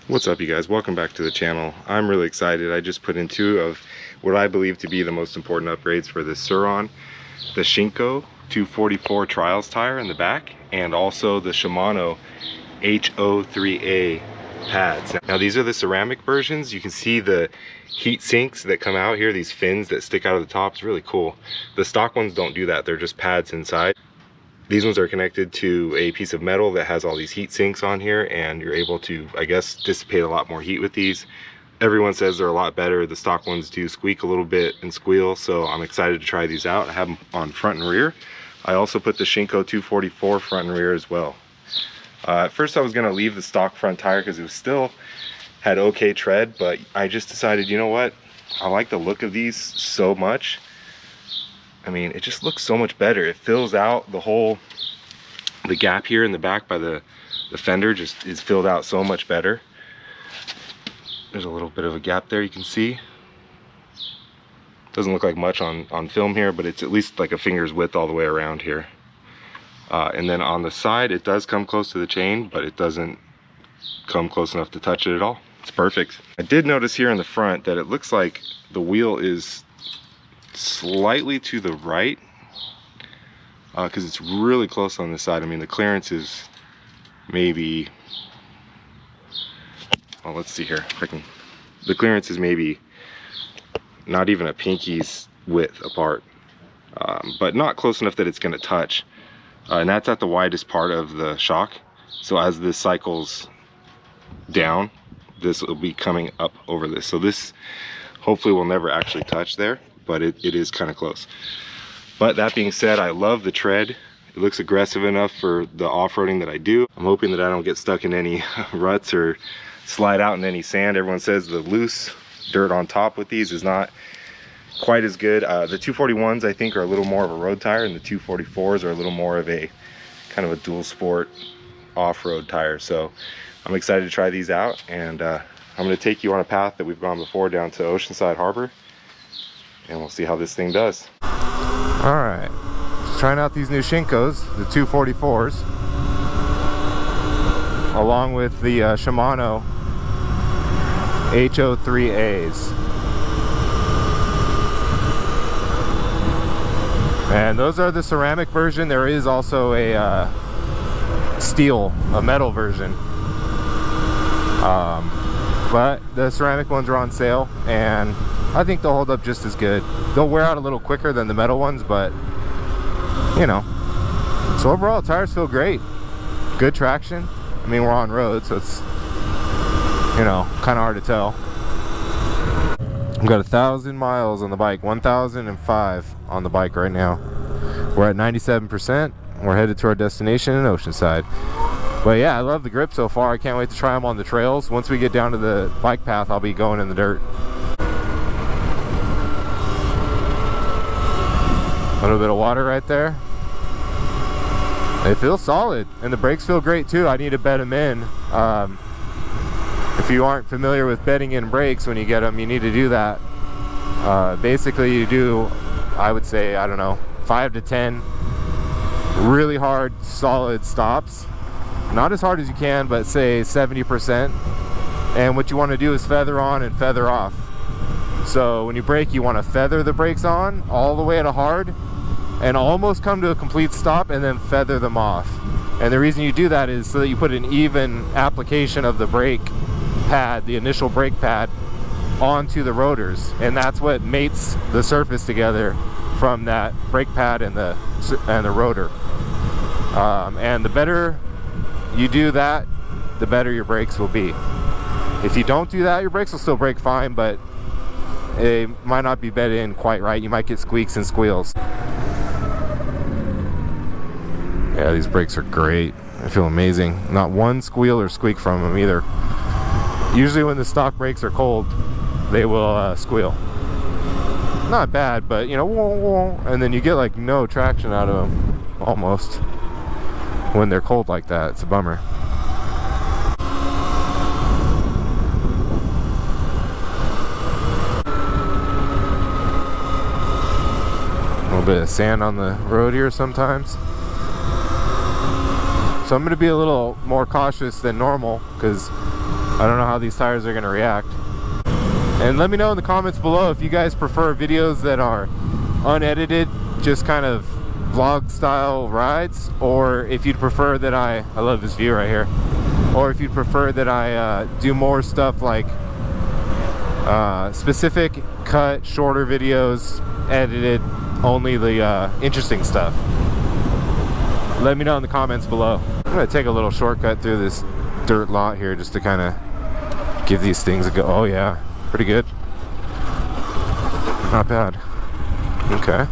What's up, you guys? Welcome back to the channel. I'm really excited. I just put in two of what I believe to be the most important upgrades for this Surron: the Shinko 244 Trials tire in the back, and also the Shimano HO3A pads. Now these are the ceramic versions. You can see the heat sinks that come out here, these fins that stick out of the top. It's really cool. The stock ones don't do that. They're just pads inside. These ones are connected to a piece of metal that has all these heat sinks on here, and you're able to, I guess, dissipate a lot more heat with these. Everyone says they're a lot better. The stock ones do squeak a little bit and squeal, so I'm excited to try these out. I have them on front and rear. I also put the Shinko 244 front and rear as well. At first I was going to leave the stock front tire because it still had okay tread, but I just decided, you know what? I like the look of these so much. I mean, it just looks so much better. It fills out the gap here in the back by the fender just is filled out so much better. There's a little bit of a gap there, you can see. Doesn't look like much on film here, but it's at least like a finger's width all the way around here. And then on the side, it does come close to the chain, but it doesn't come close enough to touch it at all. It's perfect. I did notice here in the front that it looks like the wheel is slightly to the right, because it's really close on this side. I mean, the clearance is maybe, well, let's see here if I can. The clearance is maybe not even a pinky's width apart, but not close enough that it's going to touch. And that's at the widest part of the shock. So as this cycles down, this will be coming up over this. So this hopefully will never actually touch there, but it is kind of close. But that being said, I love the tread. It looks aggressive enough for the off-roading that I do. I'm hoping that I don't get stuck in any ruts or slide out in any sand. Everyone says the loose dirt on top with these is not quite as good. The 241s I think are a little more of a road tire, and the 244s are a little more of a kind of a dual sport off-road tire. So I'm excited to try these out, and I'm going to take you on a path that we've gone before down to Oceanside Harbor, and we'll see how this thing does. All right, trying out these new Shinkos, the 244s, along with the Shimano HO3As. And those are the ceramic version. There is also a metal version. But the ceramic ones are on sale, and I think they'll hold up just as good. They'll wear out a little quicker than the metal ones, but you know. So overall, tires feel great. Good traction. I mean, we're on road, so it's, you know, kind of hard to tell. I've got 1,000 miles on the bike, 1,005 on the bike right now. We're at 97%. We're headed to our destination in Oceanside. But yeah, I love the grip so far. I can't wait to try them on the trails. Once we get down to the bike path, I'll be going in the dirt. A little bit of water right there. It feels solid, and the brakes feel great too. I need to bed them in. If you aren't familiar with bedding in brakes when you get them, you need to do that. Basically, you do, I would say, I don't know, 5 to 10 really hard, solid stops. Not as hard as you can, but say 70%. And what you want to do is feather on and feather off. So when you brake, you want to feather the brakes on all the way to hard and almost come to a complete stop, and then feather them off. And the reason you do that is so that you put an even application of the brake pad, the initial brake pad, onto the rotors, and that's what mates the surface together from that brake pad and the rotor. And the better you do that, the better your brakes will be. If you don't do that, your brakes will still brake fine, but it might not be bedded in quite right. You might get squeaks and squeals. Yeah, these brakes are great. I feel amazing. Not one squeal or squeak from them either. Usually when the stock brakes are cold, they will squeal. Not bad, but you know, whoa, whoa, and then you get like no traction out of them, almost, when they're cold like that. It's a bummer. A little bit of sand on the road here sometimes. So I'm going to be a little more cautious than normal, because I don't know how these tires are gonna react. And let me know in the comments below if you guys prefer videos that are unedited, just kind of vlog style rides, or if you'd prefer that I love this view right here, or if you'd prefer that I do more stuff like specific cut shorter videos, edited only the interesting stuff. Let me know in the comments below. I'm gonna take a little shortcut through this dirt lot here just to kind of give these things a go. Oh yeah, pretty good, not bad. Okay,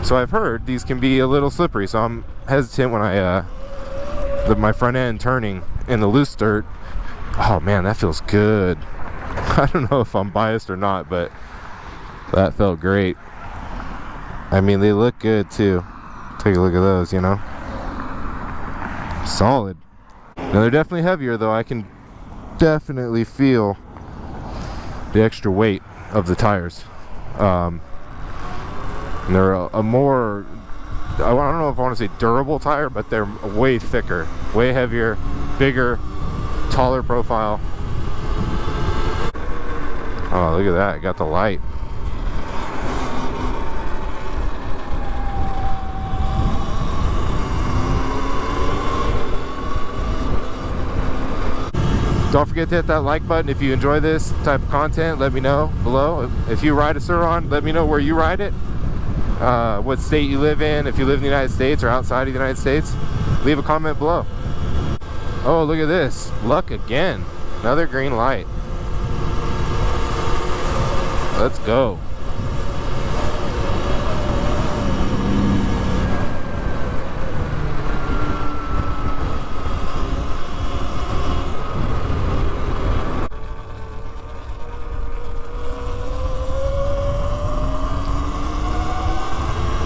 so I've heard these can be a little slippery, so I'm hesitant when I my front end turning in the loose dirt. Oh man, that feels good. I don't know if I'm biased or not, but that felt great. I mean, they look good too. Take a look at those, you know. Solid. Now they're definitely heavier though. I can definitely feel the extra weight of the tires. And they're a more, I don't know if I want to say durable tire, but they're way thicker, way heavier, bigger, taller profile. Oh, look at that. Got the light. Don't forget to hit that like button if you enjoy this type of content. Let me know below. If you ride a Surron, let me know where you ride it, what state you live in, if you live in the United States or outside of the United States. Leave a comment below. Oh, look at this. Luck again. Another green light. Let's go.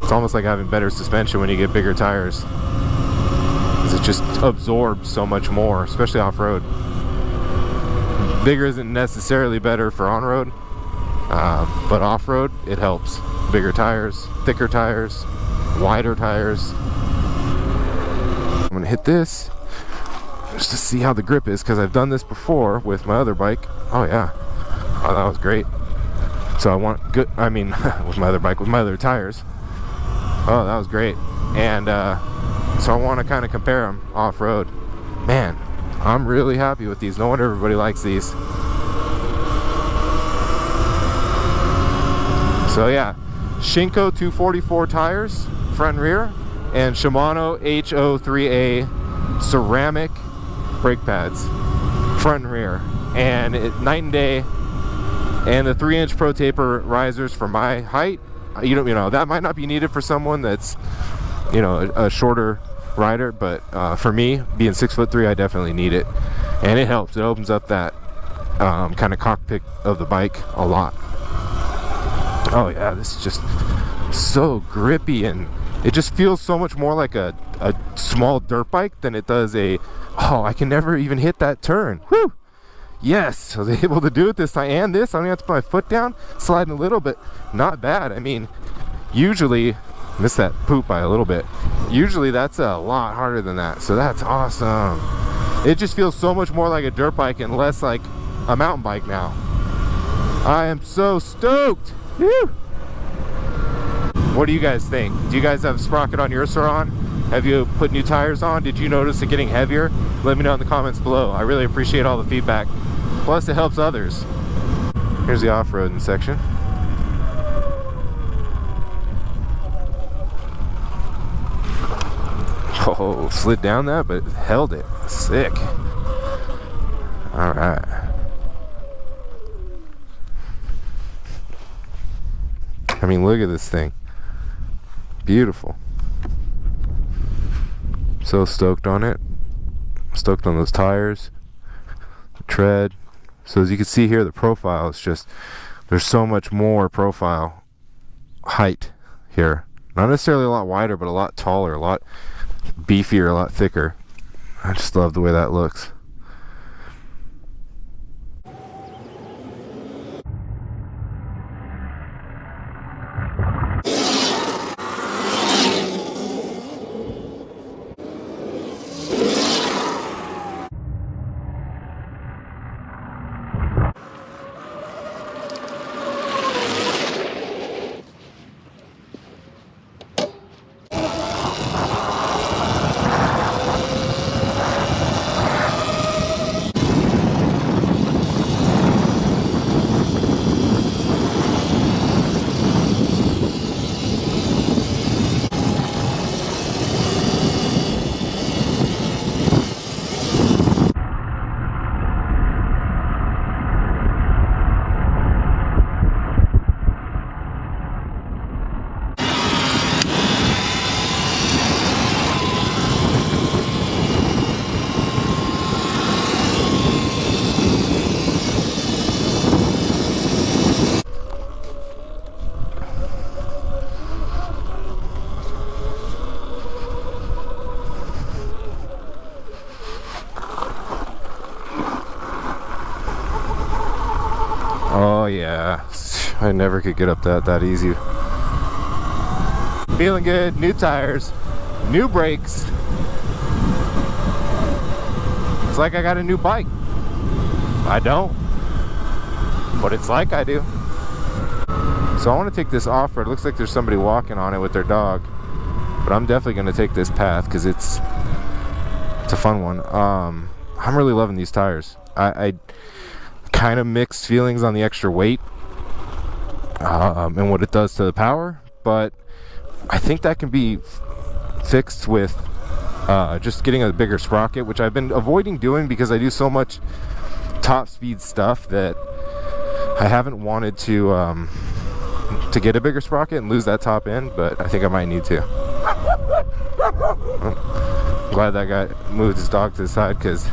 It's almost like having better suspension when you get bigger tires, because it just absorbs so much more, especially off-road. Bigger isn't necessarily better for on-road, but off-road it helps. Bigger tires, thicker tires, wider tires. I'm gonna hit this just to see how the grip is, because I've done this before with my other bike. Oh yeah, oh, that was great. So I want good, I mean with my other bike, with my other tires. Oh, that was great. And so I want to kind of compare them off-road. Man, I'm really happy with these. No wonder everybody likes these. So yeah, Shinko 244 tires, front and rear, and Shimano HO3A ceramic brake pads, front and rear. And night and day. And the 3-inch Pro Taper risers for my height. You know, that might not be needed for someone that's, you know, a shorter rider, but for me, being 6'3", I definitely need it, and it helps. It opens up that kind of cockpit of the bike a lot. Oh yeah, this is just so grippy, and it just feels so much more like a small dirt bike than it does a. Oh, I can never even hit that turn. Whew! Yes, I was able to do it this time, and this, I don't have to put my foot down, sliding a little bit, not bad. I mean, usually, missed that poop by a little bit, usually that's a lot harder than that, so that's awesome. It just feels so much more like a dirt bike and less like a mountain bike now. I am so stoked. Woo! What do you guys think? Do you guys have sprocket on your Surron? Have you put new tires on? Did you notice it getting heavier? Let me know in the comments below. I really appreciate all the feedback. Plus, it helps others. Here's the off-roading section. Oh, slid down that, but held it. Sick. All right. I mean, look at this thing. Beautiful. So stoked on it. Stoked on those tires. The tread. So as you can see here, the profile is just, there's so much more profile height here. Not necessarily a lot wider, but a lot taller, a lot beefier, a lot thicker. I just love the way that looks. I never could get up that easy. Feeling good, new tires, new brakes. It's like I got a new bike. I don't, but it's like I do. So I want to take this off-road. It looks like there's somebody walking on it with their dog, but I'm definitely going to take this path because it's a fun one. I'm really loving these tires. I kind of mixed feelings on the extra weight and what it does to the power, but I think that can be fixed with just getting a bigger sprocket, which I've been avoiding doing because I do so much top speed stuff that I haven't wanted to get a bigger sprocket and lose that top end, but I think I might need to. I'm glad that guy moved his dog to the side because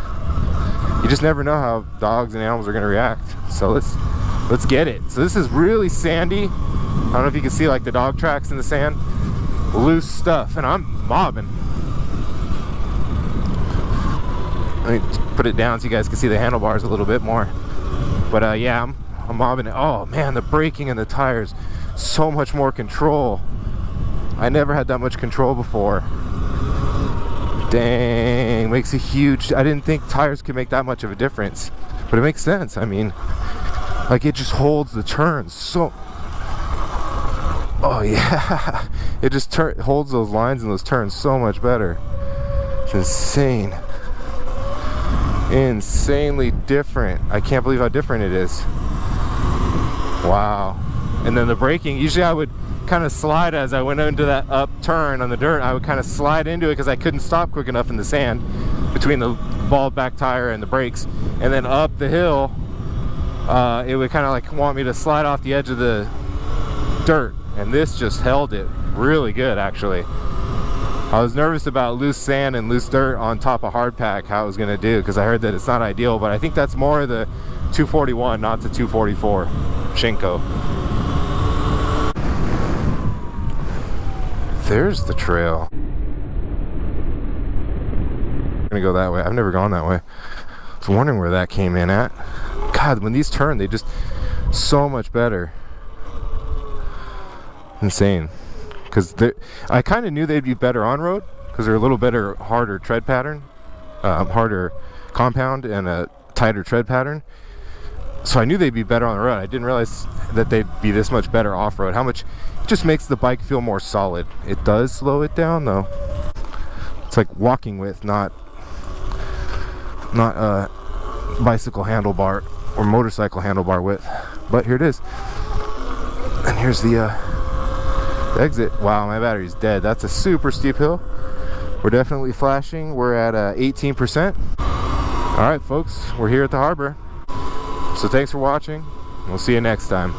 you just never know how dogs and animals are going to react. So let's get it. So this is really sandy. I don't know if you can see like the dog tracks in the sand. Loose stuff, and I'm mobbing. Let me put it down so you guys can see the handlebars a little bit more. But yeah, I'm mobbing it. Oh man, the braking and the tires, so much more control. I never had that much control before. Dang, makes a huge, I didn't think tires could make that much of a difference, but it makes sense. I mean, like it just holds the turns so, oh yeah, it just holds those lines and those turns so much better. It's insane. Insanely different. I can't believe how different it is. Wow. And then the braking, usually I would kind of slide as I went into that up turn on the dirt. I would kind of slide into it because I couldn't stop quick enough in the sand between the bald back tire and the brakes. And then up the hill, it would kind of like want me to slide off the edge of the dirt. And this just held it really good, actually. I was nervous about loose sand and loose dirt on top of hard pack, how it was going to do, because I heard that it's not ideal, but I think that's more the 241, not the 244 Shinko. There's the trail. I'm gonna go that way. I've never gone that way. I was wondering where that came in at. God, when these turn, they just so much better. Insane. Because I kind of knew they'd be better on road because they're a little better, harder tread pattern, harder compound and a tighter tread pattern. So I knew they'd be better on the road. I didn't realize that they'd be this much better off-road. How much it just makes the bike feel more solid. It does slow it down though. It's like walking with, not bicycle handlebar or motorcycle handlebar width. But here it is. And here's the exit. Wow, my battery's dead. That's a super steep hill. We're definitely flashing. We're at 18%. All right, folks, we're here at the harbor. So thanks for watching. We'll see you next time.